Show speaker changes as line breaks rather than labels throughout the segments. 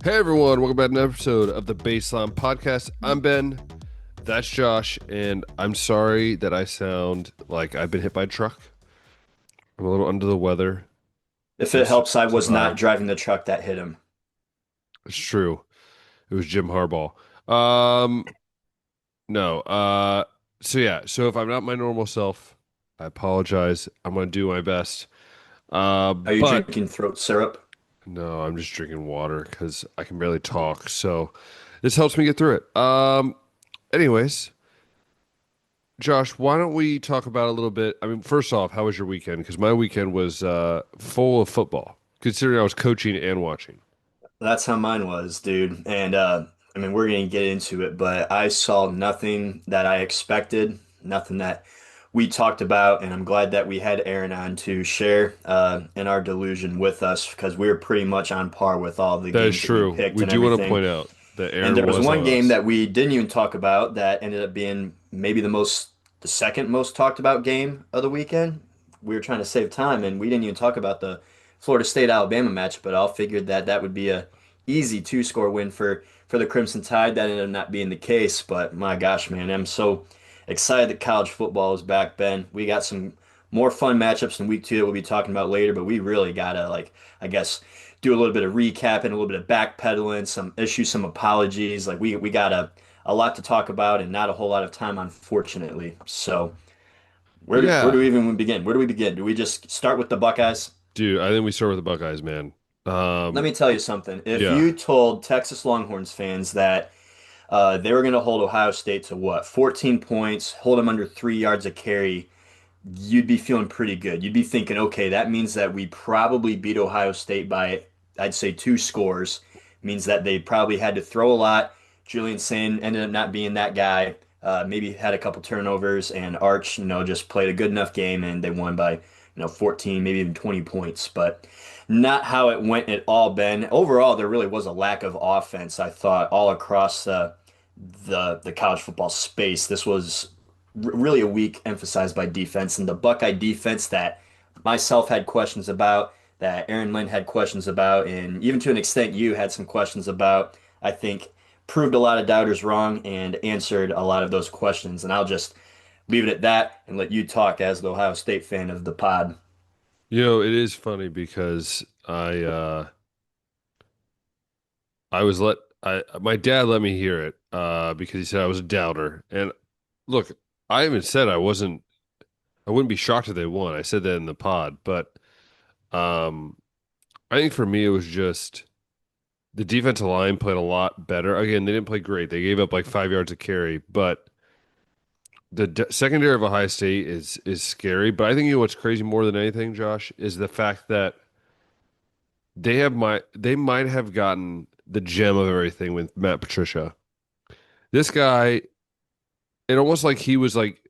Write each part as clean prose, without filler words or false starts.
Hey everyone, welcome back to an episode of the Baseline Podcast. I'm Ben, that's Josh, and I'm sorry that I sound like I've been hit by a truck. I'm a little under the weather.
If
I'm
it helps, I was not
tired.
driving the truck that hit him.
It's true. It was Jim Harbaugh. Um, no. So if I'm not my normal self, I apologize. I'm gonna do my best.
Are you
But
drinking throat syrup?
no, I'm just drinking water because I can barely talk. So this helps me get through it. Anyways. Josh, why don't we talk about a little bit? I mean, first off, how was your weekend? Because my weekend was full of football, considering I was coaching and watching.
That's how mine was, dude. And I mean, we're gonna get into it, but I saw nothing that I expected, nothing that we talked about, and I'm glad that we had Aaron on to share in our delusion with us because we were pretty much on par with all the
That is
games that we
true.
picked
We
and
do want to
everything.
point out that
And
Aaron
there was
was
one
on
game
us.
that we didn't even talk about that ended up being maybe the second most talked about game of the weekend. We were trying to save time and we didn't even talk about the Florida State Alabama match, but all figured that that would be a easy two-score win for the Crimson Tide. That ended up not being the case, but my gosh, man, I'm so excited that college football is back, Ben. We got some more fun matchups in week two that we'll be talking about later, but we really gotta I guess do a little bit of recapping, a little bit of backpedaling, some issues, some apologies. Like we got a lot to talk about and not a whole lot of time, unfortunately. So where do we
Yeah,
even begin? Where do we begin? Do we just start with the Buckeyes?
dude, I think we start with the Buckeyes, man.
Let
Um,
me tell you something. If
yeah,
you told Texas Longhorns fans that they were going to hold Ohio State to what, 14 points, hold them under 3 yards a carry, you'd be feeling pretty good. You'd be thinking, okay, that means that we probably beat Ohio State by, I'd say, two scores. Means that they probably had to throw a lot. Julian Sain ended up not being that guy. Maybe had a couple turnovers, and Arch, just played a good enough game, and they won by, 14, maybe even 20 points. But not how it went at all, Ben. Overall, there really was a lack of offense, I thought, all across the college football space. This was really a week emphasized by defense, and the Buckeye defense that myself had questions about, that Aaron Lynn had questions about, and even to an extent you had some questions about, I think proved a lot of doubters wrong and answered a lot of those questions. And I'll just leave it at that and let you talk as the Ohio State fan of the pod.
it is funny because I was let I my dad let me hear it because he said I was a doubter. And look, I even said I wouldn't be shocked if they won. I said that in the pod, but um I think for me it was just the defensive line played a lot better. Again, they didn't play great. They gave up like 5 yards of carry, but the secondary of Ohio State is scary. But I think what's crazy more than anything, Josh, is the fact that they might have gotten the gem of everything with Matt Patricia. This guy, it almost like he was like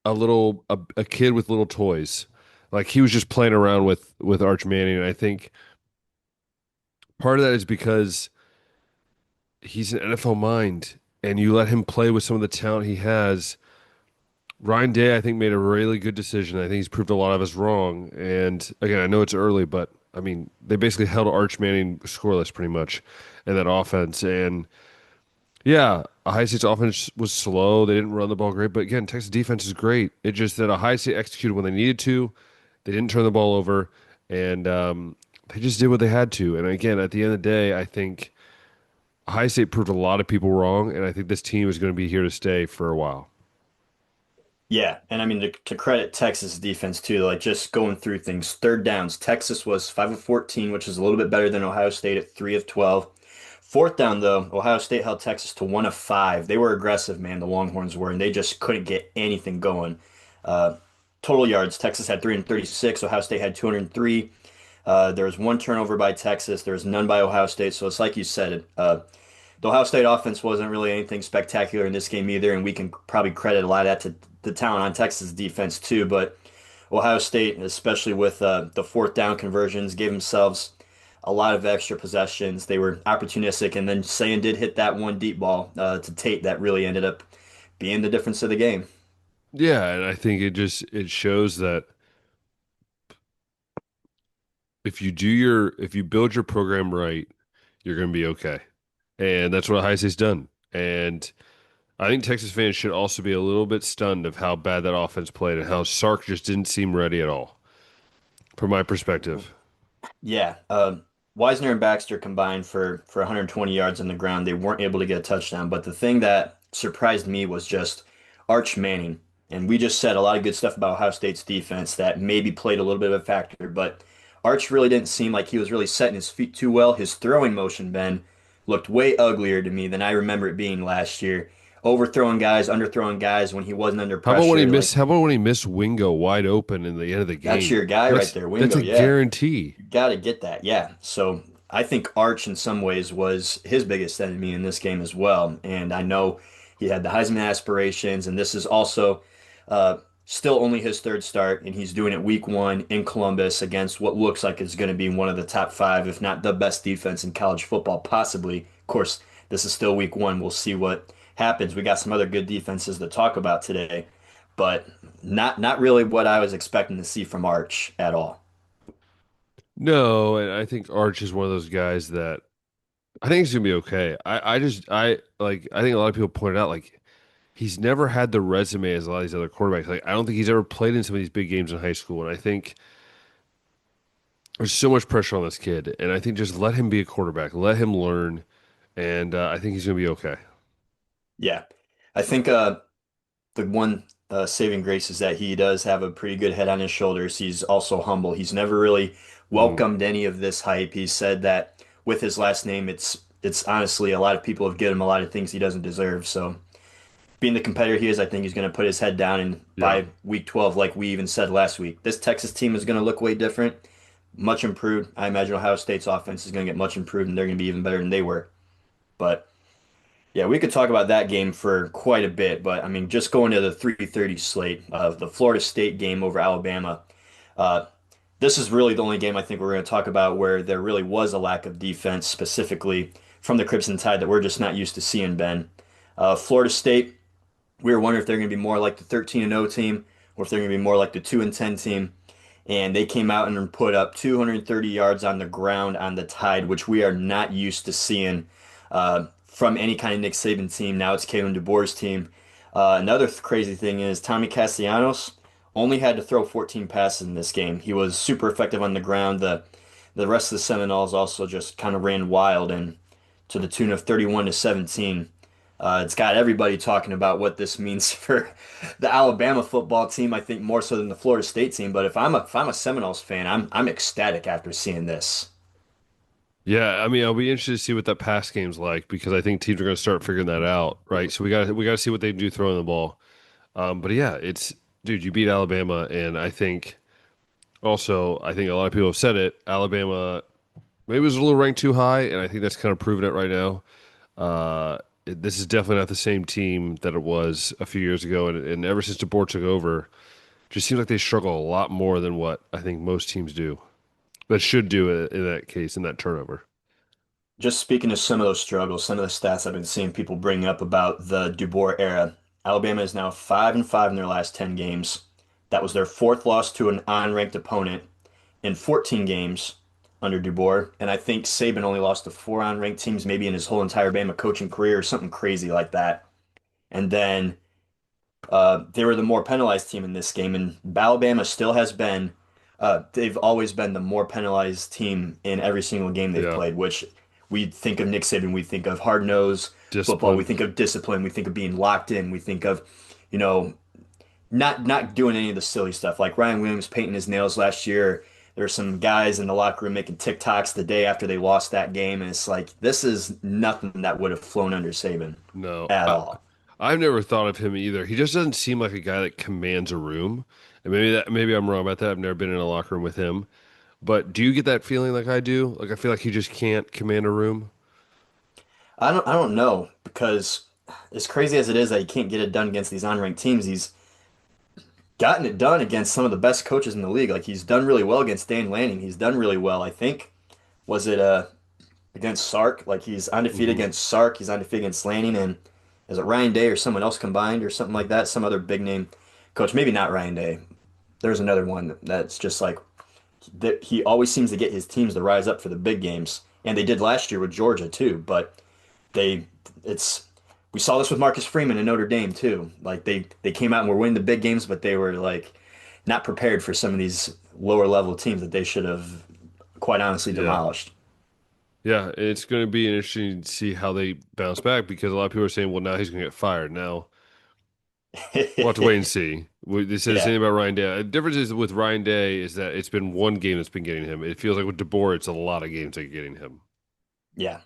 a kid with little toys. Like he was just playing around with Arch Manning. And I think part of that is because he's an NFL mind, and you let him play with some of the talent he has. Ryan Day, I think, made a really good decision. I think he's proved a lot of us wrong. And again, I know it's early, but I mean, they basically held Arch Manning scoreless pretty much in that offense. And yeah, Ohio State's offense was slow. They didn't run the ball great, but again, Texas defense is great. It just that Ohio State executed when they needed to. They didn't turn the ball over, and they just did what they had to. And again, at the end of the day, I think Ohio State proved a lot of people wrong, and I think this team is going to be here to stay for a while.
Yeah, and I mean to credit Texas defense too, like just going through things. Third downs, Texas was 5 of 14, which is a little bit better than Ohio State at 3 of 12. Fourth down though, Ohio State held Texas to 1 of 5. They were aggressive, man, the Longhorns were, and they just couldn't get anything going. Uh, Total yards, Texas had 336, Ohio State had 203. There was one turnover by Texas, there was none by Ohio State, so it's like you said, the Ohio State offense wasn't really anything spectacular in this game either, and we can probably credit a lot of that to the talent on Texas defense too. But Ohio State, especially with the fourth down conversions, gave themselves a lot of extra possessions. They were opportunistic, and then Sayan did hit that one deep ball to Tate that really ended up being the difference of the game.
Yeah, and I think it shows that if you build your program right, You're going to be okay. And that's what Ohio State's done. And I think Texas fans should also be a little bit stunned of how bad that offense played and how Sark just didn't seem ready at all, from my perspective.
Yeah, Wisner and Baxter combined for 120 yards on the ground. They weren't able to get a touchdown, but the thing that surprised me was just Arch Manning. And we just said a lot of good stuff about Ohio State's defense that maybe played a little bit of a factor, but Arch really didn't seem like he was really setting his feet too well. His throwing motion, Ben, looked way uglier to me than I remember it being last year. Overthrowing guys, underthrowing guys when he wasn't under pressure. Like,
How about when he missed Wingo wide open in the end of the
that's
game?
your guy right there,
That's
Wingo.
a
Yeah.
guarantee.
You got to get that. Yeah. So I think Arch in some ways was his biggest enemy in this game as well. And I know he had the Heisman aspirations, and this is also uh, still only his third start, and he's doing it week one in Columbus against what looks like is going to be one of the top five, if not the best defense in college football, possibly. Of course, this is still week one. We'll see what happens. We got some other good defenses to talk about today, but not really what I was expecting to see from Arch at all.
No, and I think Arch is one of those guys that I think he's gonna be okay. I think a lot of people pointed out like he's never had the resume as a lot of these other quarterbacks. Like I don't think he's ever played in some of these big games in high school, and I think there's so much pressure on this kid. And I think just let him be a quarterback, let him learn, and I think he's gonna be okay.
Yeah. I think the one saving grace is that he does have a pretty good head on his shoulders. He's also humble. He's never really
Mm.
welcomed any of this hype. He said that with his last name, it's honestly a lot of people have given him a lot of things he doesn't deserve. So being the competitor he is, I think he's going to put his head down and
Yeah.
by week 12, like we even said last week, this Texas team is going to look way different, much improved. I imagine Ohio State's offense is going to get much improved and they're going to be even better than they were. But yeah, we could talk about that game for quite a bit, but I mean, just going to the 3:30 slate of the Florida State game over Alabama. Uh, this is really the only game I think we're going to talk about where there really was a lack of defense, specifically from the Crimson Tide, that we're just not used to seeing, Ben. Florida State, we were wondering if they're going to be more like the 13-0 team or if they're going to be more like the 2-10 team. And they came out and put up 230 yards on the ground on the Tide, which we are not used to seeing from any kind of Nick Saban team. Now it's Kalen DeBoer's team. Another crazy thing is Tommy Castellanos only had to throw 14 passes in this game. He was super effective on the ground. The rest of the Seminoles also just kind of ran wild and to the tune of 31 to 17. It's got everybody talking about what this means for the Alabama football team. I think more so than the Florida State team. But if I'm a Seminoles fan, I'm ecstatic after seeing this.
Yeah, I mean, I'll be interested to see what that pass game's like because I think teams are going to start figuring that out, right? So we got to see what they do throwing the ball. But yeah, it's dude, you beat Alabama, and I think a lot of people have said it. Alabama maybe was a little ranked too high, and I think that's kind of proven it right now. This is definitely not the same team that it was a few years ago, and ever since DeBoer took over, it just seems like they struggle a lot more than what I think most teams do. That should do it in that case, in that turnover.
Just speaking of some of those struggles, some of the stats I've been seeing people bring up about the DeBoer era. Alabama is now 5-5 in their last 10 games. That was their fourth loss to an unranked opponent in 14 games under DeBoer, and I think Saban only lost to four unranked teams maybe in his whole entire Bama coaching career or something crazy like that. And then they were the more penalized team in this game, and Alabama still has been. They've always been the more penalized team in every single game they've
Yeah,
played. Which we think of Nick Saban, we think of hard nosed football, we
discipline.
think of discipline, we think of being locked in, we think of, you know, not doing any of the silly stuff like Ryan Williams painting his nails last year. There were some guys in the locker room making TikToks the day after they lost that game, and it's like this is nothing that would have flown under Saban
No,
at all.
I've never thought of him either. He just doesn't seem like a guy that commands a room. And maybe I'm wrong about that. I've never been in a locker room with him. But do you get that feeling like I do? Like I feel like he just can't command a room.
I don't know because as crazy as it is that he can't get it done against these unranked teams, he's gotten it done against some of the best coaches in the league. Like he's done really well against Dan Lanning. He's done really well. I think was it against Sark? Like he's undefeated
Hmm.
against Sark. He's undefeated against Lanning, and is it Ryan Day or someone else combined or something like that? Some other big name coach. Maybe not Ryan Day. There's another one that's just like that. He always seems to get his teams to rise up for the big games. and they did last year with Georgia too. But they, it's we saw this with Marcus Freeman and Notre Dame too. Like they came out and were winning the big games, but they were like not prepared for some of these lower level teams that they should have quite honestly
Yeah.
demolished.
Yeah, it's going to be interesting to see how they bounce back because a lot of people are saying, well, now he's going to get fired. Now we'll have to wait and see. They said the
Yeah,
same about Ryan Day. The difference is with Ryan Day is that it's been one game that's been getting him. It feels like with DeBoer, it's a lot of games that are getting him.
yeah,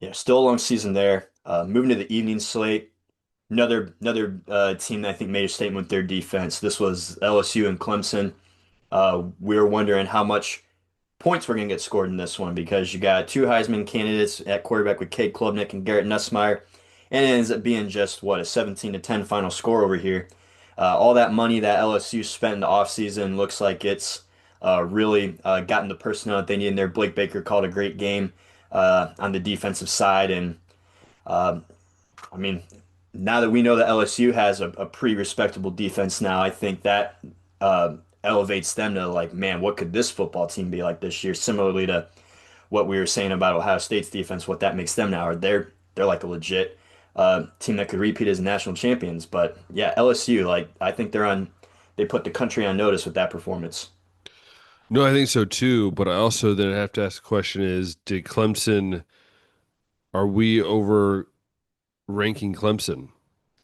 yeah. Still a long season there. Moving to the evening slate. Another team that I think made a statement with their defense. This was LSU and Clemson. We were wondering how much points were going to get scored in this one because you got two Heisman candidates at quarterback with Cade Klubnik and Garrett Nussmeier, and it ends up being just what a 17 to 10 final score over here. All that money that LSU spent in the offseason looks like it's really gotten the personnel that they need in there. Blake Baker called a great game on the defensive side, and uh, I mean, now that we know that LSU has a pretty respectable defense now, I think that uh, elevates them to like, man, what could this football team be like this year? Similarly to what we were saying about Ohio State's defense, what that makes them now, or they're like a legit team that could repeat as national champions. But yeah, LSU, like I think they put the country on notice with that performance.
No, I think so too. But I also then have to ask the question is, did Clemson, are we over ranking Clemson?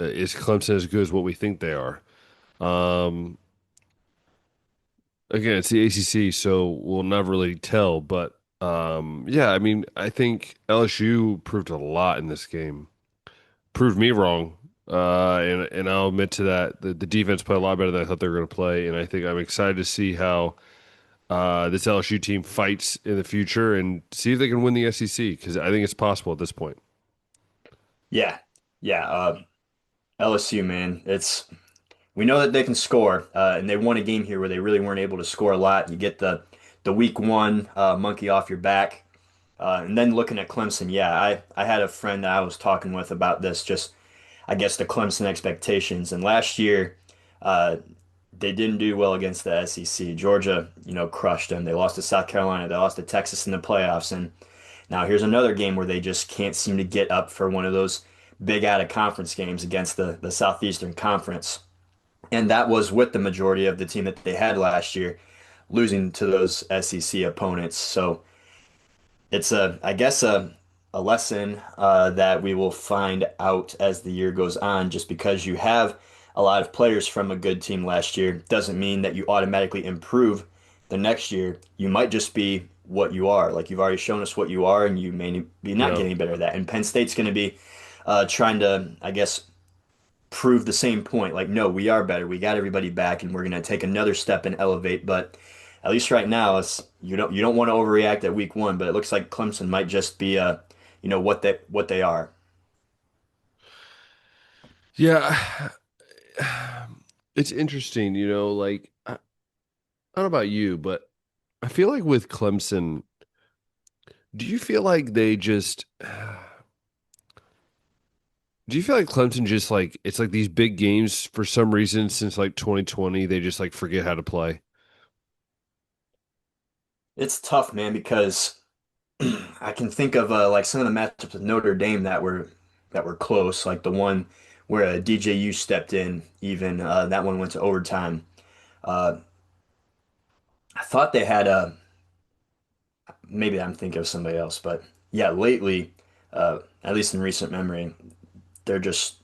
Is Clemson as good as what we think they are? Um, Again, it's the ACC, so we'll never really tell. But yeah, I mean, I think LSU proved a lot in this game. Proved me wrong, and I'll admit to that. The defense played a lot better than I thought they were going to play, and I think I'm excited to see how this LSU team fights in the future and see if they can win the SEC because I think it's possible at this point.
Yeah, yeah. LSU, man, it's we know that they can score, and they won a game here where they really weren't able to score a lot. You get the week one monkey off your back, and then looking at Clemson, yeah, I had a friend that I was talking with about this, just I guess the Clemson expectations. And last year, uh, they didn't do well against the SEC. Georgia, crushed them. They lost to South Carolina. They lost to Texas in the playoffs, and now here's another game where they just can't seem to get up for one of those big out of conference games against the Southeastern Conference. And that was with the majority of the team that they had last year losing to those SEC opponents. So it's I guess a lesson that we will find out as the year goes on. Just because you have a lot of players from a good team last year doesn't mean that you automatically improve the next year. You might just be what you are. Like you've already shown us what you are, and you may be not
Yeah.
getting better at that. And Penn State's going to be trying to, I guess, prove the same point. Like, no, we are better. We got everybody back, and we're gonna take another step and elevate. But at least right now, it's you don't want to overreact at week one. But it looks like Clemson might just be what they are.
Yeah, it's interesting, like I don't know about you, but I feel like with Clemson, do you feel like they just do you feel like Clemson just like it's like these big games for some reason since like 2020 they just like forget how to play?
It's tough, man, because I can think of like some of the matchups with Notre Dame that were close, like the one where DJU stepped in. Even that one went to overtime. Uh, I thought they had a maybe I'm thinking of somebody else, but yeah, lately, at least in recent memory, they're just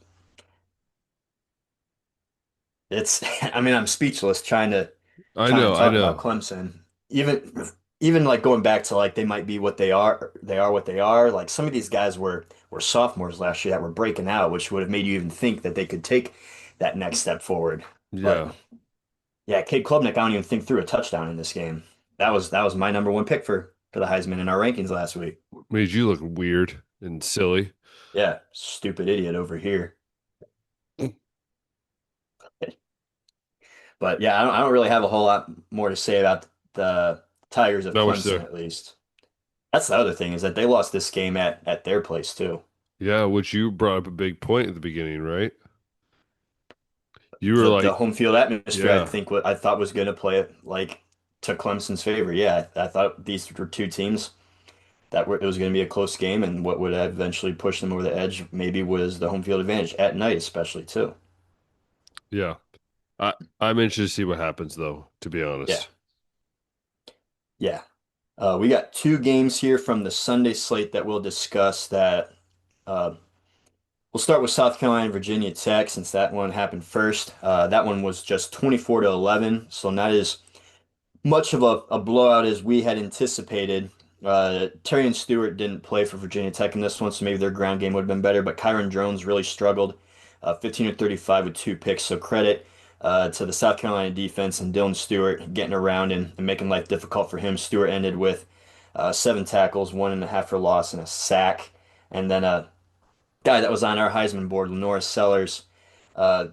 it's I mean, I'm speechless trying to
I
talk about
know.
Clemson. Even like going back to like they might be what they are what they are. Like some of these guys were sophomores last year that were breaking out, which would have made you even think that they could take that next step forward. But
Yeah,
yeah, Cade Klubnik, I don't even think threw a touchdown in this game. That was my number one pick for the Heisman in our rankings last week.
made you look weird and silly.
Yeah, stupid idiot over here. But yeah, I don't really have a whole lot more to say about the Tigers of
Not much
Clemson,
there.
at least. That's the other thing is that they lost this game at their place too.
Yeah, which you brought up a big point at the beginning, right? You were
The
like,
home field atmosphere, I
yeah,
think, what I thought was going to play it like to Clemson's favor. Yeah, I thought these were two teams. it was going to be a close game, and what would eventually push them over the edge maybe was the home field advantage at night, especially too.
Yeah. I'm interested to see what happens though, to be
Yeah,
honest.
yeah. We got two games here from the Sunday slate that we'll discuss. That we'll start with South Carolina and Virginia Tech since that one happened first. That one was just 24-11, so not as much of a blowout as we had anticipated. Terry and Stewart didn't play for Virginia Tech in this one, so maybe their ground game would have been better. But Kyron Drones really struggled, 15 or 35 with 2 picks. So credit to the South Carolina defense and Dylan Stewart getting around and making life difficult for him. Stewart ended with 7 tackles, 1.5 for loss, and a sack. And then a guy that was on our Heisman board, Lenora Sellers, uh,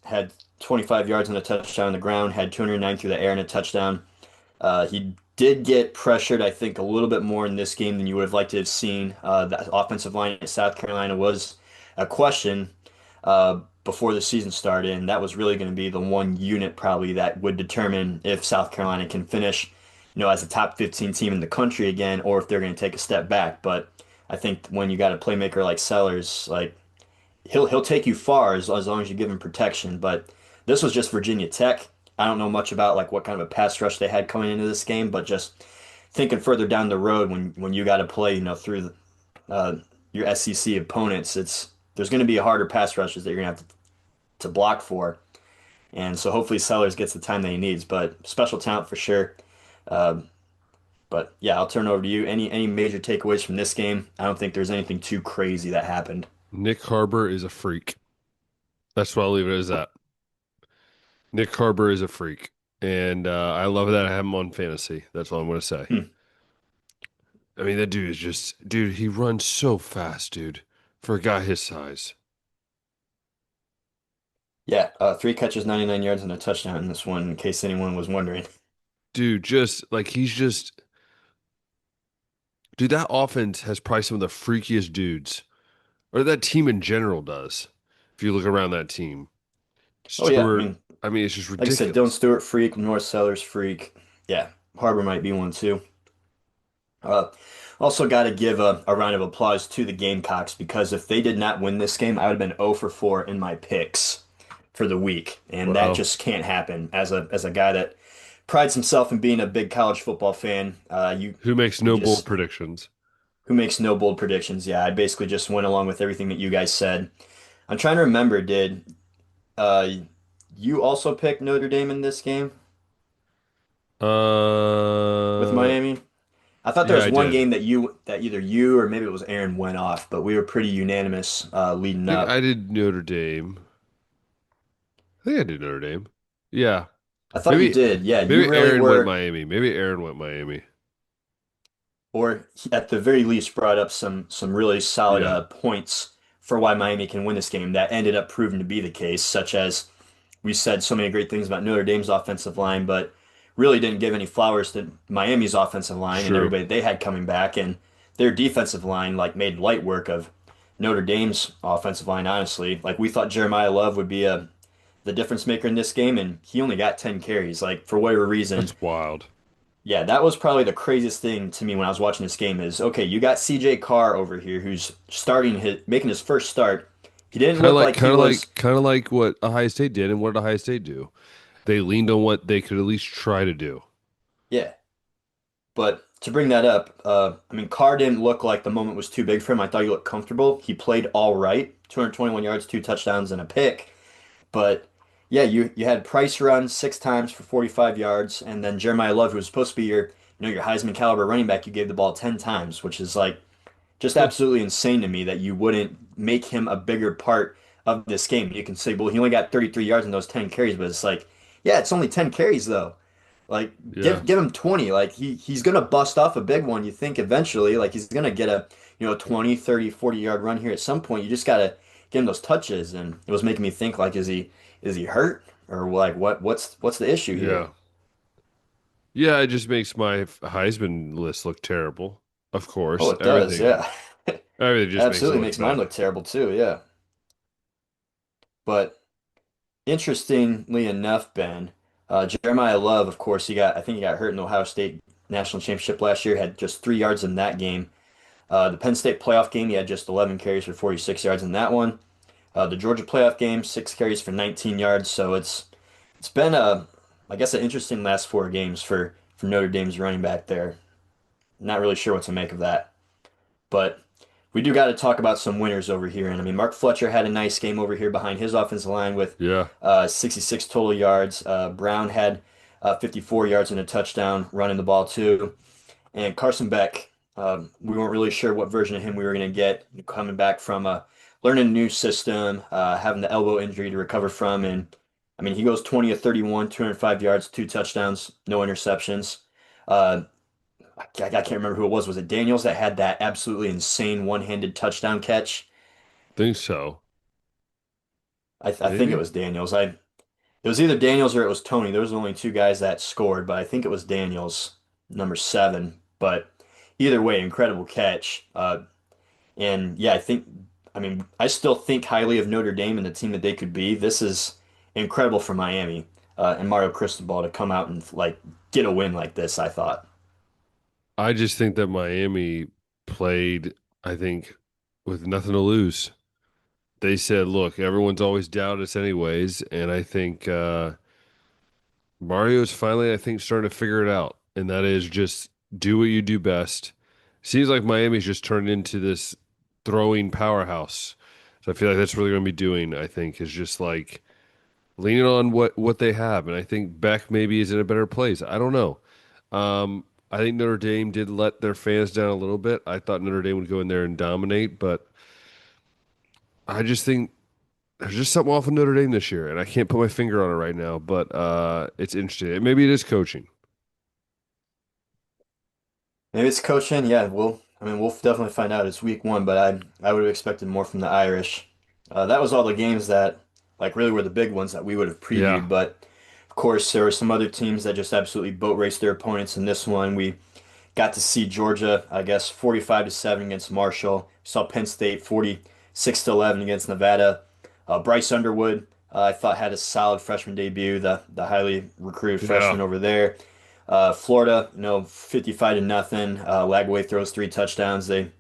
had 25 yards and a touchdown on the ground, had 209 through the air and a touchdown. He did get pressured, I think, a little bit more in this game than you would have liked to have seen. The offensive line at South Carolina was a question before the season started, and that was really going to be the one unit probably that would determine if South Carolina can finish, as a top 15 team in the country again, or if they're going to take a step back. But I think when you got a playmaker like Sellers, like he'll take you far as long as you give him protection. But this was just Virginia Tech. I don't know much about like what kind of a pass rush they had coming into this game, but just thinking further down the road when you got to play, through your SEC opponents, there's going to be harder pass rushes that you're going to have to block for. And so hopefully Sellers gets the time that he needs, but special talent for sure. Um, but yeah, I'll turn it over to you. Any major takeaways from this game? I don't think there's anything too crazy that happened.
Nick Harbor is a freak. That's why I'll leave it as that. Nick Harbor is a freak. And I love that I have him on fantasy. That's all I'm going to say.
Hmm.
I mean, that dude is dude, he runs so fast, dude, for a guy his size.
Yeah, 3 catches, 99 yards, and a touchdown in this one, in case anyone was wondering.
Dude, dude, that offense has probably some of the freakiest dudes, or that team in general does. If you look around that team,
Oh yeah,
Stewart, I mean, it's just
like I said, Dylan
ridiculous.
Stewart freak, North Sellers freak. Yeah, Harbor might be one too. Uh, Also got to give a round of applause to the Gamecocks because if they did not win this game, I would have been 0 for 4 in my picks for the week, and that
Well,
just can't happen. As a guy that prides himself in being a big college football fan,
who makes
you
no bold
just
predictions?
who makes no bold predictions. Yeah, I basically just went along with everything that you guys said. I'm trying to remember, did uh you also pick Notre Dame in this game with
Uh,
Miami? I thought there
yeah,
was
I
one
did.
game that either you or maybe it was Aaron went off, but we were pretty unanimous leading
I think
up.
I did Notre Dame. I think I did Notre Dame. Yeah,
I thought you
maybe
did. Yeah, you
maybe
really
Aaron went
were,
Miami. Maybe Aaron went Miami.
or at the very least brought up some really solid
Yeah,
points for why Miami can win this game. That ended up proving to be the case, such as we said so many great things about Notre Dame's offensive line, but really didn't give any flowers to Miami's offensive
it's
line and
true.
everybody they had coming back, and their defensive line like made light work of Notre Dame's offensive line. Honestly, like we thought Jeremiah Love would be a the difference maker in this game, and he only got 10 carries. Like for whatever reason,
That's wild.
yeah, that was probably the craziest thing to me when I was watching this game is okay, you got CJ Carr over here who's making his first start. He didn't
Kind of
look
like,
like he was,
kind of like what Ohio State did, and what did Ohio State do? They leaned on what they could at least try to do.
yeah. But to bring that up, I mean, Carr didn't look like the moment was too big for him. I thought he looked comfortable. He played all right, 221 yards, 2 touchdowns, and a pick. But yeah, you had Price run 6 times for 45 yards, and then Jeremiah Love, who was supposed to be your Heisman caliber running back, you gave the ball 10 times, which is like just
Yeah,
absolutely insane to me that you wouldn't make him a bigger part of this game. You can say, well, he only got 33 yards in those 10 carries, but it's like, yeah, it's only 10 carries though. Like
yeah.
give him 20. Like he's gonna bust off a big one, you think eventually. Like he's gonna get a 20, 30, 40 yard run here at some point. You just gotta get him those touches. And it was making me think like is he hurt? Or like what's the issue here?
Yeah. Yeah, it just makes my Heisman list look terrible. Of
Oh,
course,
it does, yeah.
everything just makes it
Absolutely
look
makes mine
bad.
look terrible too, yeah. But interestingly enough, Ben, Jeremiah Love, of course, I think he got hurt in the Ohio State national championship last year, had just 3 yards in that game. The Penn State playoff game, he had just 11 carries for 46 yards in that one. The Georgia playoff game, 6 carries for 19 yards. So it's been I guess an interesting last 4 games for Notre Dame's running back there. Not really sure what to make of that. But we do got to talk about some winners over here. And I mean, Mark Fletcher had a nice game over here behind his offensive line with
Yeah.
66 total yards. Brown had 54 yards and a touchdown running the ball too. And Carson Beck, we weren't really sure what version of him we were going to get coming back from learning a new system, having the elbow injury to recover from. And I mean, he goes 20 of 31, 205 yards, 2 touchdowns, no interceptions. Uh, I can't remember who it was. Was it Daniels that had that absolutely insane one-handed touchdown catch?
Think so.
I think it
Maybe.
was Daniels. It was either Daniels or it was Tony. There was only 2 guys that scored, but I think it was Daniels, number 7. But either way, incredible catch. And yeah, I mean, I still think highly of Notre Dame and the team that they could be. This is incredible for Miami and Mario Cristobal to come out and like get a win like this, I thought.
I just think that Miami played, I think, with nothing to lose. They said, look, everyone's always doubted us anyways. And I think Mario's finally, I think, starting to figure it out. And that is just do what you do best. Seems like Miami's just turned into this throwing powerhouse. So I feel like that's what they're going to be doing, I think, is just like leaning on what they have. And I think Beck maybe is in a better place. I don't know. I think Notre Dame did let their fans down a little bit. I thought Notre Dame would go in there and dominate, but I just think there's just something off with Notre Dame this year, and I can't put my finger on it right now. But it's interesting. Maybe it is coaching.
Maybe it's coaching. Yeah, I mean, we'll definitely find out. It's week 1, but I would have expected more from the Irish. That was all the games that like really were the big ones that we would have
Yeah,
previewed. But of course, there were some other teams that just absolutely boat raced their opponents in this one. We got to see Georgia, I guess, 45-7 against Marshall. Saw Penn State 46-11 against Nevada. Bryce Underwood, I thought had a solid freshman debut, the highly recruited
yeah.
freshman over there. Florida, 55 to nothing. Lagway throws 3 touchdowns. They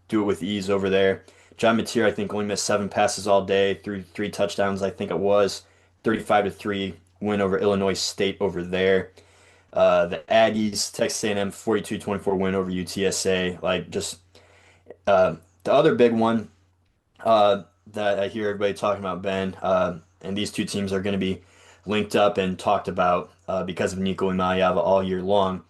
do it with ease over there. John Mateer, I think, only missed 7 passes all day, threw 3 touchdowns, I think it was. 35-3 win over Illinois State over there. The Aggies, Texas A&M 42-24 win over UTSA. Like just the other big one that I hear everybody talking about, Ben, and these two teams are going to be linked up and talked about because of Nico Iamaleava all year long.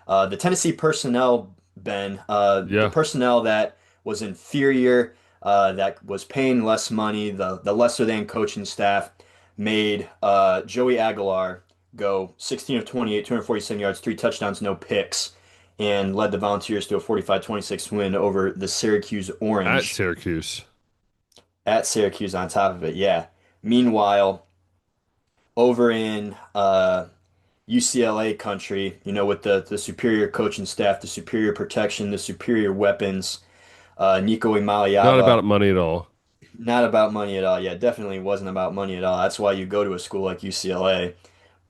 The Tennessee personnel, Ben, the
Yeah.
personnel that was inferior, that was paying less money, the lesser than coaching staff made Joey Aguilar go 16 of 28, 247 yards, 3 touchdowns, no picks, and led the Volunteers to a 45-26 win over the Syracuse
At
Orange
Syracuse.
at Syracuse on top of it. Yeah. Meanwhile, over in UCLA country, with the superior coaching staff, the superior protection, the superior weapons, Nico
Not
Iamaleava,
about money at all.
not about money at all. Yeah, definitely wasn't about money at all. That's why you go to a school like UCLA.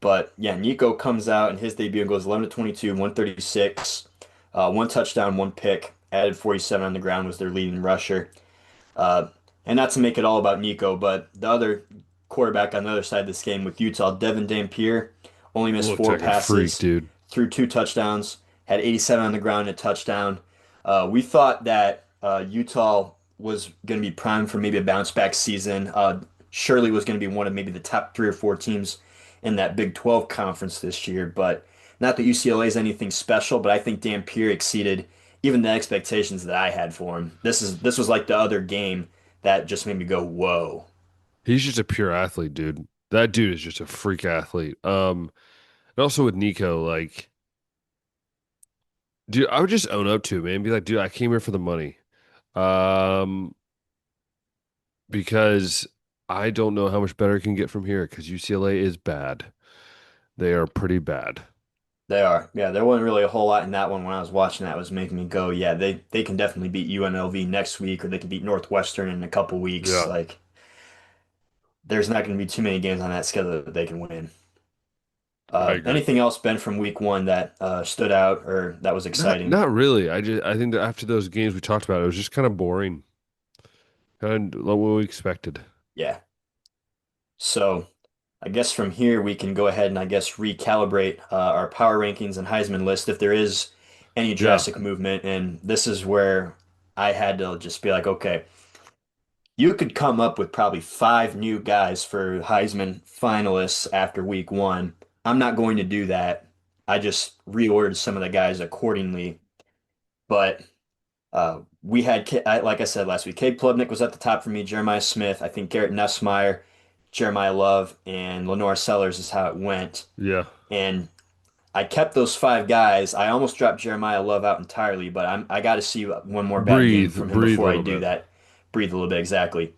But yeah, Nico comes out in his debut and goes 11 to 22, 136, 1 touchdown, 1 pick, added 47 on the ground, was their leading rusher. Uh, and not to make it all about Nico, but the other quarterback on the other side of this game with Utah, Devin Dampier, only missed
Looked
four
like a freak,
passes,
dude.
threw 2 touchdowns, had 87 on the ground and a touchdown. We thought that Utah was going to be primed for maybe a bounce back season. Shirley was going to be one of maybe the top 3 or 4 teams in that Big 12 conference this year, but not that UCLA is anything special, but I think Dampier exceeded even the expectations that I had for him. This was like the other game that just made me go, whoa.
He's just a pure athlete, dude. That dude is just a freak athlete. And also with Nico, like, dude, I would just own up to it, man. Be like, dude, I came here for the money. Um, because I don't know how much better it can get from here because UCLA is bad. They are pretty bad.
They are. Yeah, there wasn't really a whole lot in that one when I was watching that was making me go, yeah, they can definitely beat UNLV next week or they can beat Northwestern in a couple weeks.
Yeah.
Like there's not going to be too many games on that schedule that they can win.
I agree.
Anything else, Ben, from week one that stood out or that was
Not
exciting?
not really. I think that after those games we talked about, it was just kind of boring, kind of what we expected.
Yeah. So I guess from here we can go ahead and I guess recalibrate our power rankings and Heisman list if there is any
Yeah,
drastic movement. And this is where I had to just be like, okay, you could come up with probably five new guys for Heisman finalists after week one. I'm not going to do that. I just reordered some of the guys accordingly. But we had, like I said last week, Cade Klubnik was at the top for me, Jeremiah Smith, I think Garrett Nussmeier, Jeremiah Love, and Lenore Sellers is how it went.
yeah.
And I kept those five guys. I almost dropped Jeremiah Love out entirely, but I got to see one more bad game
Breathe,
from him
breathe a
before I
little
do
bit.
that. Breathe a little bit, exactly.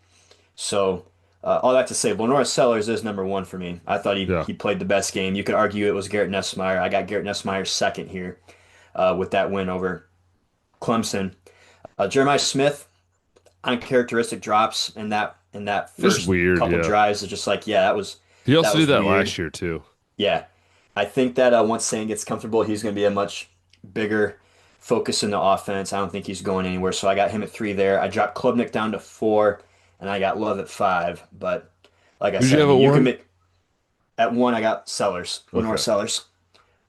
So, all that to say, Lenore Sellers is number one for me. I thought
Yeah.
he played the best game. You could argue it was Garrett Nussmeier. I got Garrett Nussmeier second here with that win over Clemson. Jeremiah Smith, uncharacteristic drops in that
It's
first
weird,
couple
yeah.
drives. It's just like, yeah,
He
that
also did
was
that
weird.
last year too.
Yeah, I think that once Sane gets comfortable, he's going to be a much bigger focus in the offense. I don't think he's going anywhere. So I got him at three there. I dropped Klubnik down to four, and I got Love at five. But like I
Who'd you
said, I
have at
mean, you can
one?
make at one. I got Sellers, Lenore
Okay.
Sellers.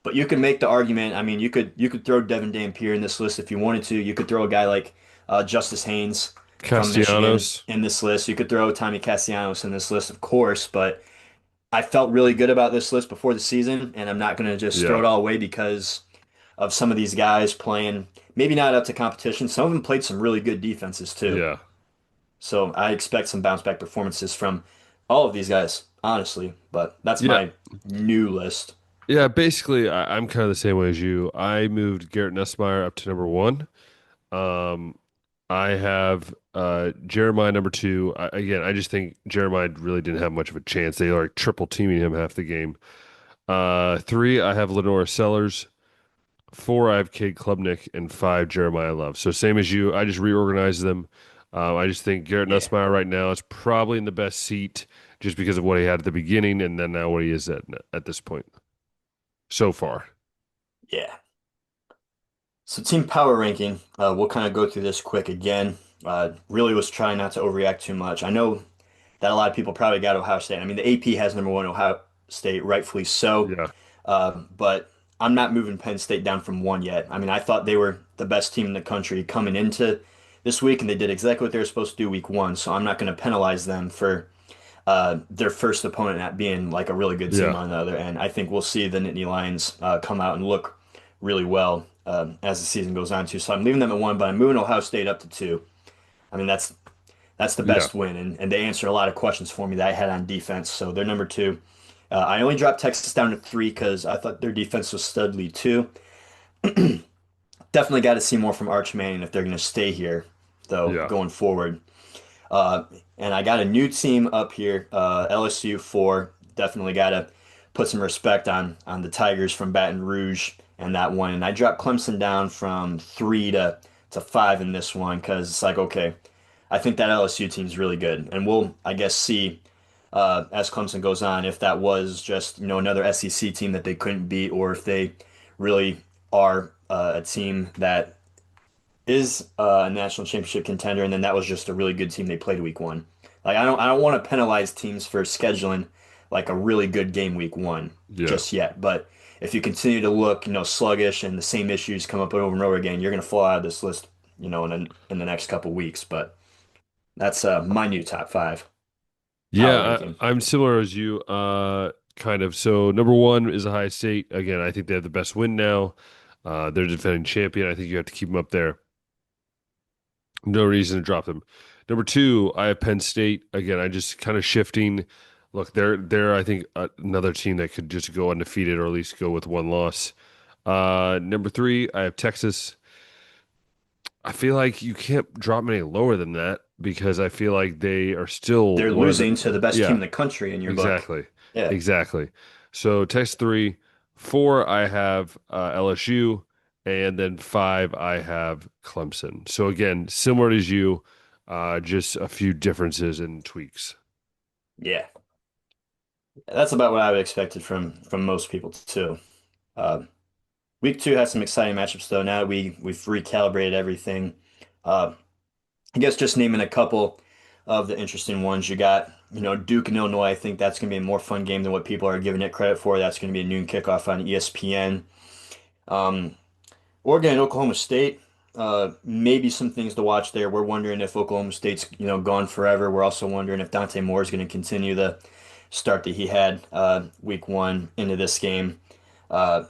But you can make the argument. I mean, you could throw Devin Dampier in this list if you wanted to. You could throw a guy like Justice Haynes from Michigan
Castellanos.
in this list. You could throw Tommy Castellanos in this list, of course. But I felt really good about this list before the season, and I'm not going to just throw
Yeah.
it all away because of some of these guys playing maybe not up to competition. Some of them played some really good defenses too.
Yeah.
So I expect some bounce back performances from all of these guys, honestly. But that's
Yeah.
my new list.
Yeah, basically I'm kind of the same way as you. I moved Garrett Nussmeier up to number one. Um I have Jeremiah number two. Again, I just think Jeremiah really didn't have much of a chance. They were like triple teaming him half the game. Three, I have Lenora Sellers. Four, I have Cade Klubnik, and five, Jeremiah Love. So same as you, I just reorganized them. I just think Garrett
Yeah,
Nussmeier right now is probably in the best seat just because of what he had at the beginning, and then now what he is at this point so far.
yeah. So team power ranking, we'll kind of go through this quick again. Really was trying not to overreact too much. I know that a lot of people probably got Ohio State. I mean, the AP has number one Ohio State, rightfully so.
Yeah,
But I'm not moving Penn State down from one yet. I mean, I thought they were the best team in the country coming into this week, and they did exactly what they were supposed to do week one. So I'm not going to penalize them for their first opponent not being like a really good team
yeah,
on the other end. I think we'll see the Nittany Lions come out and look really well as the season goes on too. So I'm leaving them at one, but I'm moving Ohio State up to two. I mean, that's the
yeah,
best win, and they answered a lot of questions for me that I had on defense. So they're number two. I only dropped Texas down to three because I thought their defense was studly too. Definitely got to see more from Arch Manning if they're going to stay here, though,
yeah,
going forward. Uh, and I got a new team up here, LSU four. Definitely got to put some respect on the Tigers from Baton Rouge and that one. And I dropped Clemson down from three to five in this one because it's like, okay, I think that LSU team's really good, and we'll, I guess, see as Clemson goes on if that was just another SEC team that they couldn't beat, or if they really are a team that is a national championship contender, and then that was just a really good team they played week one. Like I don't want to penalize teams for scheduling like a really good game week one
yeah,
just yet, but if you continue to look, sluggish and the same issues come up over and over again, you're going to fall out of this list, in the next couple weeks. But that's my new top five power
yeah.
ranking.
I'm similar as you. Kind of. So number one is Ohio State. Again, I think they have the best win now. They're defending champion. I think you have to keep them up there. No reason to drop them. Number two, I have Penn State. Again, I just kind of shifting. Look, they're I think another team that could just go undefeated or at least go with one loss. Number three, I have Texas. I feel like you can't drop them any lower than that because I feel like they are still
They're
one of the
losing to the best team
yeah,
in the country in your book.
exactly.
Yeah,
Exactly. So Texas three, four, I have LSU, and then five, I have Clemson. So again, similar as you, just a few differences and tweaks.
yeah. That's about what I would expected from most people too. Uh, week two has some exciting matchups though. Now we've recalibrated everything. Uh, I guess just naming a couple of the interesting ones you got. Duke and Illinois. I think that's going to be a more fun game than what people are giving it credit for. That's going to be a noon kickoff on ESPN. Um, Oregon and Oklahoma State. Maybe some things to watch there. We're wondering if Oklahoma State's gone forever. We're also wondering if Dante Moore is going to continue the start that he had week one into this game. Uh,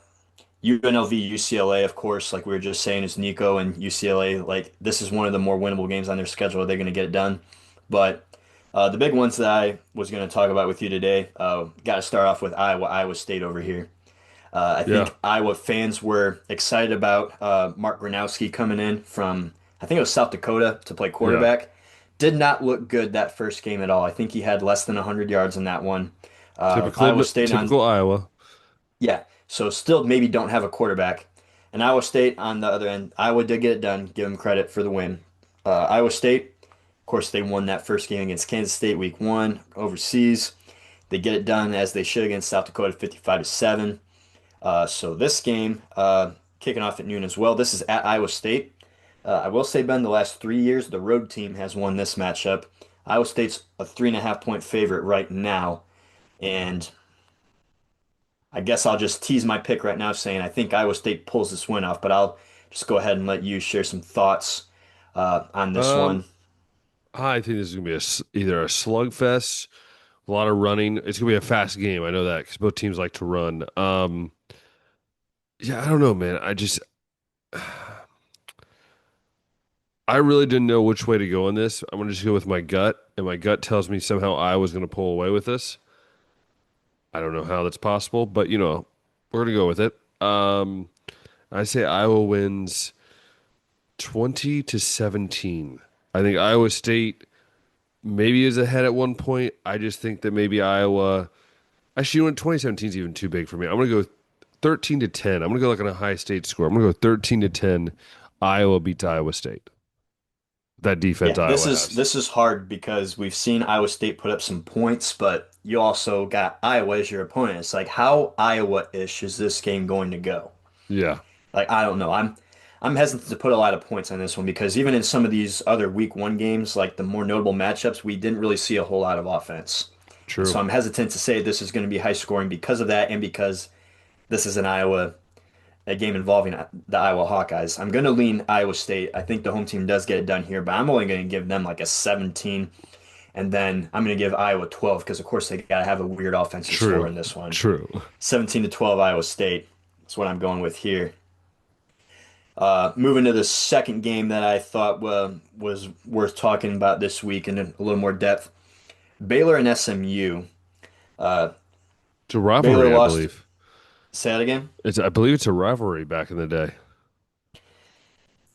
UNLV, UCLA, of course, like we were just saying, is Nico and UCLA. Like this is one of the more winnable games on their schedule. Are they going to get it done? But the big ones that I was going to talk about with you today, got to start off with Iowa State over here. I
Yeah,
think Iowa fans were excited about Mark Gronowski coming in from, I think it was South Dakota to play
yeah.
quarterback. Did not look good that first game at all. I think he had less than 100 yards in that one. Iowa State on
Typical Iowa.
yeah, so still maybe don't have a quarterback. And Iowa State on the other end, Iowa did get it done. Give them credit for the win. Iowa State, of course, they won that first game against Kansas State week one overseas. They get it done as they should against South Dakota 55-7. So this game, kicking off at noon as well. This is at Iowa State. I will say, Ben, the last 3 years, the road team has won this matchup. Iowa State's a 3.5 point favorite right now. And I guess I'll just tease my pick right now, saying I think Iowa State pulls this win off, but I'll just go ahead and let you share some thoughts on this
Um,
one.
I think this is gonna be either a slugfest, a lot of running. It's gonna be a fast game. I know that because both teams like to run. Yeah, I don't know, man. I really didn't know which way to go on this. I'm gonna just go with my gut, and my gut tells me somehow Iowa's gonna pull away with this. I don't know how that's possible, but we're gonna go with it. I say Iowa wins 20-17. I think Iowa State maybe is ahead at one point. I just think that maybe Iowa. Actually, 2017 is even too big for me. I'm gonna go 13-10. I'm gonna go like on a high state score. I'm gonna go 13-10. Iowa beats Iowa State. That defense
Yeah, this
Iowa
is
has.
this is hard because we've seen Iowa State put up some points, but you also got Iowa as your opponent. It's like how Iowa-ish is this game going to go?
Yeah,
Like I don't know. I'm hesitant to put a lot of points on this one because even in some of these other week one games, like the more notable matchups, we didn't really see a whole lot of offense. And so
true.
I'm hesitant to say this is going to be high scoring because of that and because this is a game involving the Iowa Hawkeyes. I'm going to lean Iowa State. I think the home team does get it done here, but I'm only going to give them like a 17, and then I'm going to give Iowa 12 because of course they got to have a weird offensive score
True.
in this one.
True.
17-12 Iowa State. That's what I'm going with here. Moving to the second game that I thought was worth talking about this week in a little more depth. Baylor and SMU. Uh,
It's a
Baylor
rivalry, I
lost.
believe.
Say that again.
I believe it's a rivalry back in the day.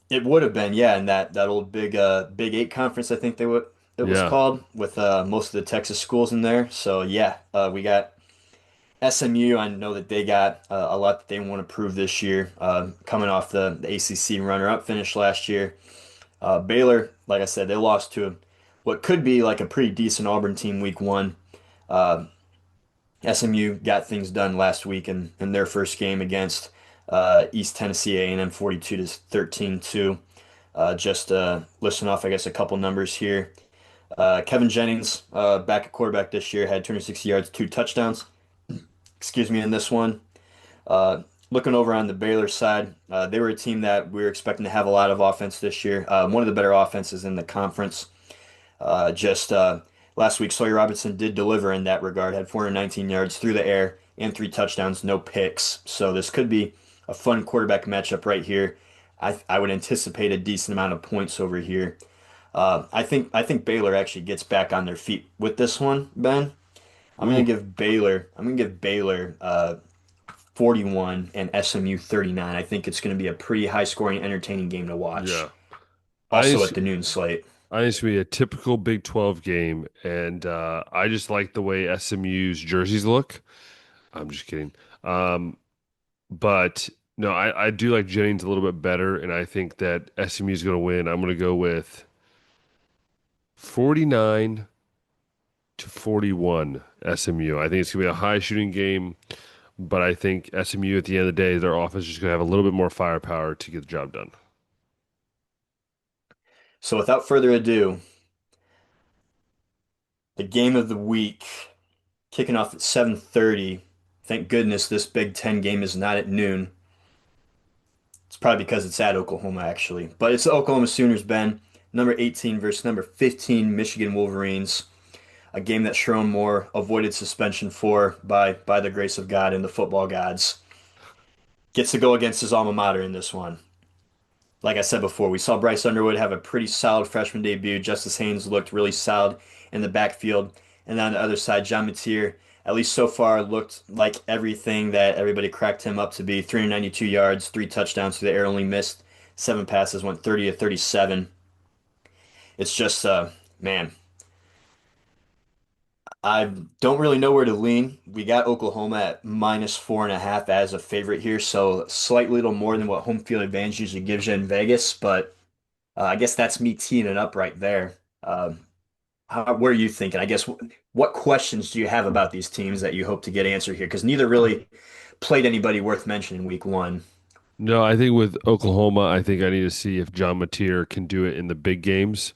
It would have been, yeah, in that old Big Eight conference, I think it was
Yeah,
called, with most of the Texas schools in there. So yeah, we got SMU. I know that they got a lot that they want to prove this year, coming off the ACC runner-up finish last year. Baylor, like I said, they lost to what could be like a pretty decent Auburn team week one. Uh, SMU got things done last week in their first game against East Tennessee A&M 42-13 too. Just listing off, I guess, a couple numbers here. Kevin Jennings, back at quarterback this year, had 260 yards, two touchdowns. Excuse me, in this one. Looking over on the Baylor side, they were a team that we were expecting to have a lot of offense this year. One of the better offenses in the conference. Just last week, Sawyer Robinson did deliver in that regard, had 419 yards through the air and three touchdowns, no picks. So this could be a fun quarterback matchup right here. I would anticipate a decent amount of points over here. I think Baylor actually gets back on their feet with this one, Ben.
ooh,
I'm gonna give Baylor 41 and SMU 39. I think it's gonna be a pretty high scoring, entertaining game to watch.
yeah. I think
Also
it's,
at the noon slate.
I think it's gonna be a typical Big 12 game, and I just like the way SMU's jerseys look. I'm just kidding. Um, but no, I do like Jennings a little bit better, and I think that SMU is gonna win. I'm gonna go with 49 to 41 SMU. I think it's going to be a high shooting game, but I think SMU at the end of the day, their offense is just going to have a little bit more firepower to get the job done.
So without further ado, the game of the week kicking off at 7:30. Thank goodness this Big Ten game is not at noon. It's probably because it's at Oklahoma, actually. But it's the Oklahoma Sooners, Ben. Number 18 versus number 15 Michigan Wolverines. A game that Sharon Moore avoided suspension for by the grace of God and the football gods. Gets to go against his alma mater in this one. Like I said before, we saw Bryce Underwood have a pretty solid freshman debut. Justice Haynes looked really solid in the backfield. And then on the other side, John Mateer, at least so far, looked like everything that everybody cracked him up to be. 392 yards, three touchdowns through the air, only missed seven passes, went 30 to 37. It's just, man, I don't really know where to lean. We got Oklahoma at -4.5 as a favorite here, so slightly little more than what home field advantage usually gives you in Vegas, but I guess that's me teeing it up right there. What are you thinking? I guess what questions do you have about these teams that you hope to get answered here? Because neither really played anybody worth mentioning week one.
No, I think with Oklahoma, I think I need to see if John Mateer can do it in the big games.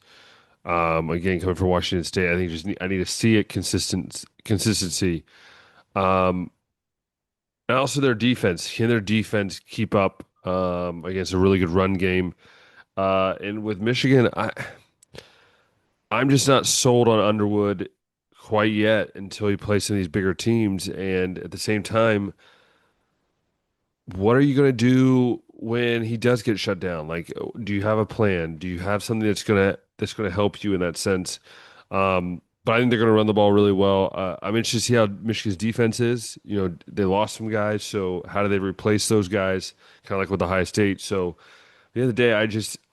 Again, coming from Washington State, I think I need to see it consistency. Um, and also their defense. Can their defense keep up against a really good run game? And with Michigan, I'm just not sold on Underwood quite yet until he plays some of these bigger teams. And at the same time, what are you going to do when he does get shut down? Like, do you have a plan? Do you have something that's gonna help you in that sense? But I think they're going to run the ball really well. I'm interested to see how Michigan's defense is. You know, they lost some guys, so how do they replace those guys? Kind of like with Ohio State. So at the end of the day,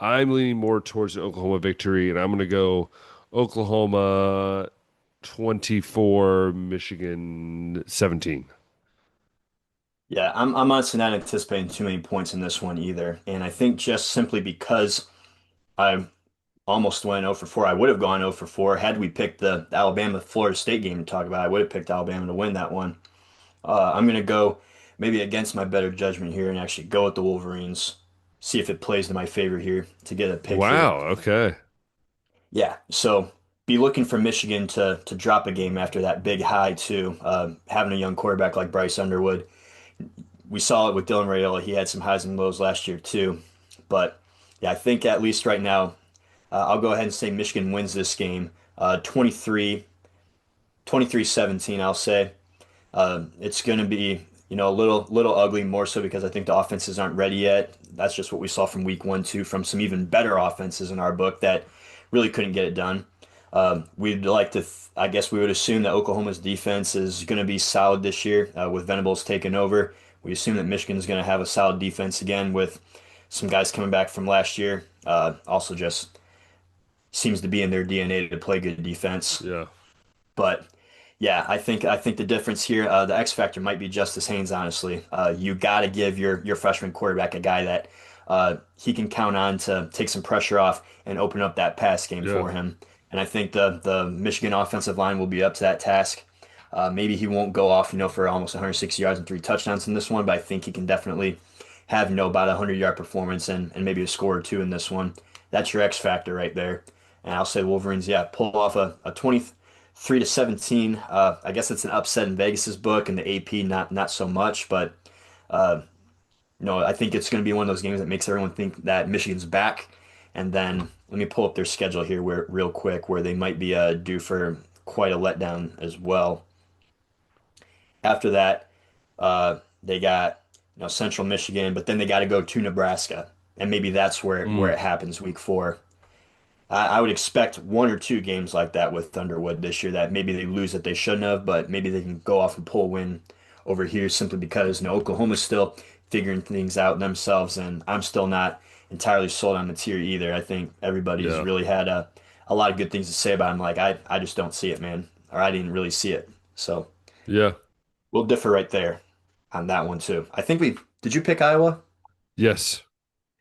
I'm leaning more towards an Oklahoma victory, and I'm going to go Oklahoma 24, Michigan 17.
Yeah, I'm honestly not anticipating too many points in this one either. And I think just simply because I almost went 0 for 4, I would have gone 0 for 4 had we picked the Alabama-Florida State game to talk about. I would have picked Alabama to win that one. I'm going to go maybe against my better judgment here and actually go with the Wolverines. See if it plays to my favor here to get a pick here.
Wow. Okay.
Yeah, so be looking for Michigan to drop a game after that big high too. Having a young quarterback like Bryce Underwood, we saw it with Dylan Raiola. He had some highs and lows last year too, but yeah, I think at least right now, I'll go ahead and say Michigan wins this game, 23-17. I'll say. It's going to be, a little ugly, more so because I think the offenses aren't ready yet. That's just what we saw from week one, too, from some even better offenses in our book that really couldn't get it done. We'd like to, I guess we would assume that Oklahoma's defense is going to be solid this year with Venables taking over. We assume that Michigan's going to have a solid defense again with some guys coming back from last year. Also, just seems to be in their DNA to play good defense.
Yeah.
But yeah, I think the difference here, the X factor might be Justice Haynes, honestly. You got to give your freshman quarterback a guy that he can count on to take some pressure off and open up that pass game
Yeah.
for him. And I think the Michigan offensive line will be up to that task. Maybe he won't go off, for almost 160 yards and three touchdowns in this one, but I think he can definitely have, about a 100-yard performance and maybe a score or two in this one. That's your X factor right there. And I'll say Wolverines, yeah, pull off a 23-17. I guess it's an upset in Vegas's book, and the AP not so much. But uh, I think it's going to be one of those games that makes everyone think that Michigan's back. And then let me pull up their schedule here, where real quick, where they might be due for quite a letdown as well. After that, they got Central Michigan, but then they got to go to Nebraska, and maybe that's where
Mm,
it happens week four. I would expect one or two games like that with Thunderwood this year that maybe they lose that they shouldn't have, but maybe they can go off and pull a win over here simply because Oklahoma's still figuring things out themselves, and I'm still not entirely sold on Mateer either. I think everybody's
yeah.
really had a lot of good things to say about him. Like I just don't see it, man, or I didn't really see it. So
Yeah.
we'll differ right there on that one too. I think we did you pick Iowa?
Yes.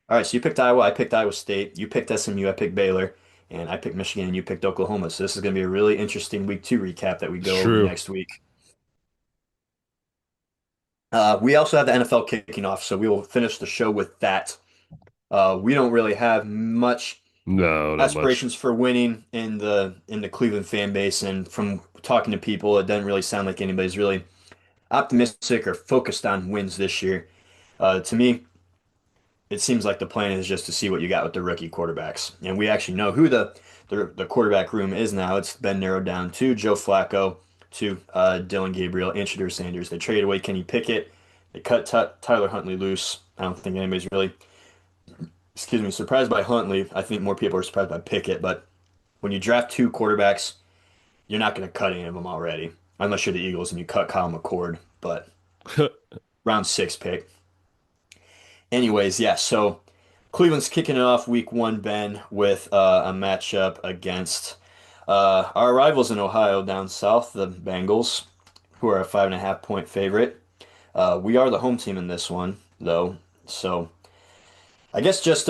All right, so you picked Iowa, I picked Iowa State, you picked SMU, I picked Baylor, and I picked Michigan and you picked Oklahoma. So this is going to be a really interesting week two recap that we
It's
go over
true.
next week. We also have the NFL kicking off, so we will finish the show with that. We don't really have much
No, not much.
aspirations for winning in the Cleveland fan base, and from talking to people, it doesn't really sound like anybody's really optimistic or focused on wins this year. To me, it seems like the plan is just to see what you got with the rookie quarterbacks, and we actually know who the quarterback room is now. It's been narrowed down to Joe Flacco, to Dylan Gabriel, and Shedeur Sanders. They traded away Kenny Pickett. They cut Tyler Huntley loose. I don't think anybody's really, excuse me, surprised by Huntley. I think more people are surprised by Pickett, but when you draft two quarterbacks, you're not going to cut any of them already, unless you're the Eagles and you cut Kyle McCord. But round six pick. Anyways, yeah. So Cleveland's kicking it off week one, Ben, with a matchup against our rivals in Ohio down south, the Bengals, who are a 5.5 point favorite. We are the home team in this one, though. So I guess just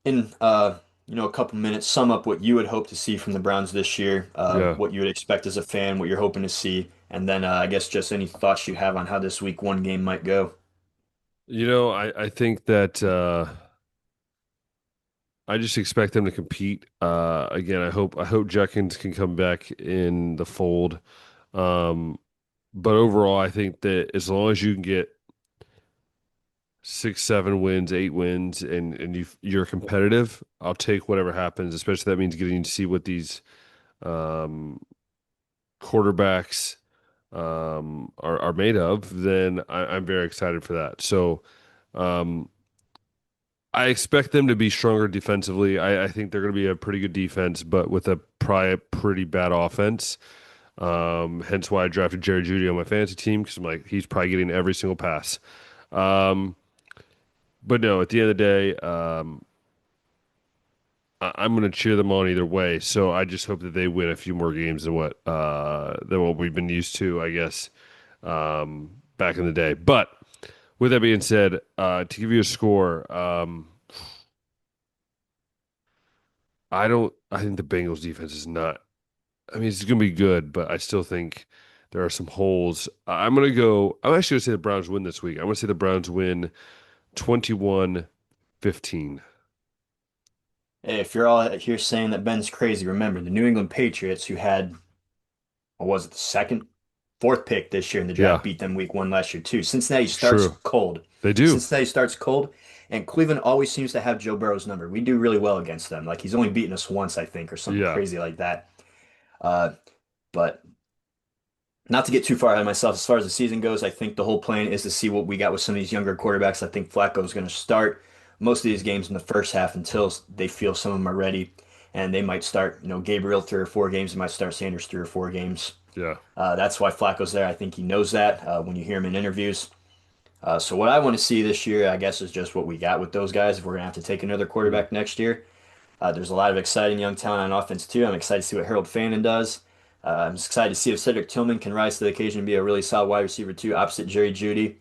in a couple minutes, sum up what you would hope to see from the Browns this year,
Yeah.
what you would expect as a fan, what you're hoping to see, and then I guess just any thoughts you have on how this week one game might go.
I think that I just expect them to compete. Again, I hope Judkins can come back in the fold. Um, but overall, I think that as long as you can get 6, 7 wins, 8 wins, and you're competitive, I'll take whatever happens. Especially that means getting to see what these um, quarterbacks are made of. Then I'm very excited for that. So. Um, I expect them to be stronger defensively. I think they're going to be a pretty good defense, but with a pretty bad offense. Hence why I drafted Jerry Jeudy on my fantasy team because I'm like he's probably getting every single pass. Um, but no, at the end of the day, I'm going to cheer them on either way. So I just hope that they win a few more games than what we've been used to, I guess, back in the day. But with that being said, to give you a score. I don't. I think the Bengals defense is not. I mean, it's going to be good, but I still think there are some holes. I'm going to go. I'm actually going to say the Browns win this week. I'm going to say the Browns win 21-15.
Hey, if you're all here saying that Ben's crazy, remember the New England Patriots, who had, what was it, the second, fourth pick this year in the draft,
Yeah,
beat them week one last year too. Cincinnati
it's
starts
true.
cold.
They do.
Cincinnati starts cold, and Cleveland always seems to have Joe Burrow's number. We do really well against them. Like he's only beaten us once, I think, or something
Yeah,
crazy like that. Uh, but not to get too far ahead of myself, as far as the season goes, I think the whole plan is to see what we got with some of these younger quarterbacks. I think Flacco is going to start most of these games in the first half until they feel some of them are ready. And they might start, Gabriel 3 or 4 games. They might start Sanders 3 or 4 games.
yeah.
That's why Flacco's there. I think he knows that when you hear him in interviews. So what I want to see this year, I guess, is just what we got with those guys. If we're going to have to take another
Mhm.
quarterback next year, there's a lot of exciting young talent on offense too. I'm excited to see what Harold Fannin does. I'm excited to see if Cedric Tillman can rise to the occasion and be a really solid wide receiver too, opposite Jerry Jeudy.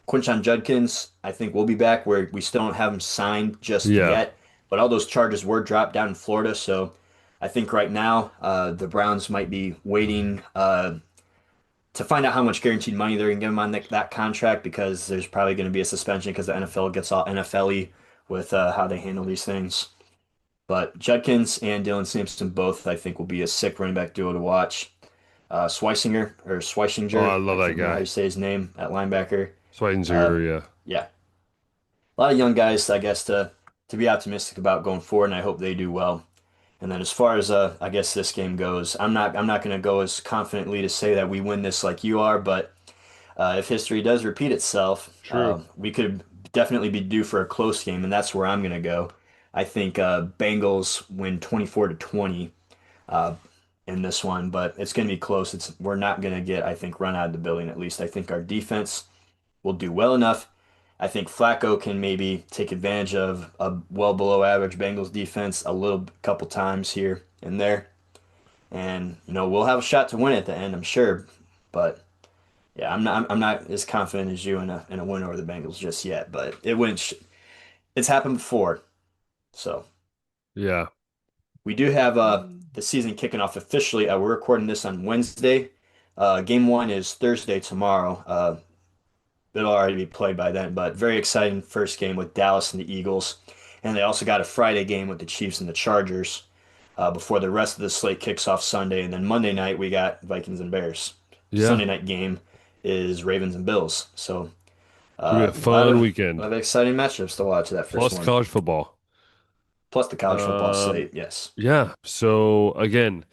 Quinshon Judkins, I think will be back where we still don't have him signed just
Yeah,
yet, but all those charges were dropped down in Florida, so I think right now the Browns might be waiting to find out how much guaranteed money they're going to give him on that contract because there's probably going to be a suspension because the NFL gets all NFL-y with how they handle these things. But Judkins and Dylan Sampson both, I think, will be a sick running back duo to watch. Schweisinger or
oh, I
Schweisinger, I
love that
can't remember how you
guy.
say his name at linebacker. Uh,
Schweinsteiger, yeah.
yeah, a lot of young guys, I guess, to be optimistic about going forward, and I hope they do well. And then as far as I guess this game goes, I'm not going to go as confidently to say that we win this like you are, but if history does repeat itself,
True.
we could definitely be due for a close game, and that's where I'm going to go. I think Bengals win 24-20 uh, in this one, but it's going to be close. We're not going to get, I think, run out of the building at least. I think our defense will do well enough. I think Flacco can maybe take advantage of a well below average Bengals defense a little couple times here and there. And we'll have a shot to win at the end, I'm sure. But yeah, I'm not as confident as you in a win over the Bengals just yet, but it's happened before. So,
Yeah.
We do have the season kicking off officially. We're recording this on Wednesday. Game one is Thursday tomorrow. It'll already be played by then, but very exciting first game with Dallas and the Eagles. And they also got a Friday game with the Chiefs and the Chargers before the rest of the slate kicks off Sunday. And then Monday night, we got Vikings and Bears.
Yeah,
Sunday night game is Ravens and Bills. So
it's gonna be a
a lot
fun
of,
weekend.
exciting matchups to watch that first
Plus
one.
college football.
Plus the college football
Um,
slate, yes.
yeah. So again,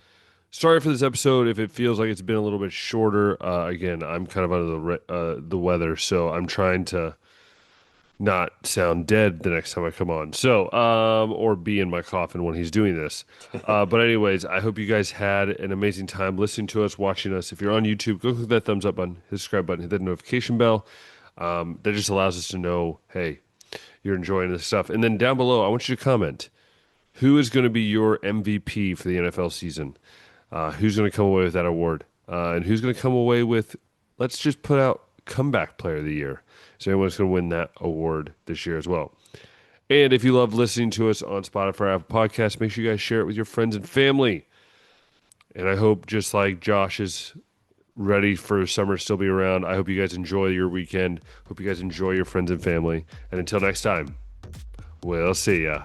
sorry for this episode if it feels like it's been a little bit shorter. Again, I'm kind of under the weather, so I'm trying to not sound dead the next time I come on. So, or be in my coffin when he's doing this. But anyways, I hope you guys had an amazing time listening to us, watching us. If you're on YouTube, go click that thumbs up button, hit the subscribe button, hit that notification bell. That just allows us to know, hey, you're enjoying this stuff. And then down below, I want you to comment. Who is going to be your MVP for the NFL season? Who's going to come away with that award? And who's going to come away with, let's just put out comeback player of the year. So anyone's going to win that award this year as well. And if you love listening to us on Spotify or Apple Podcasts, make sure you guys share it with your friends and family. And I hope, just like Josh is ready for summer to still be around, I hope you guys enjoy your weekend. Hope you guys enjoy your friends and family. And until next time, we'll see ya.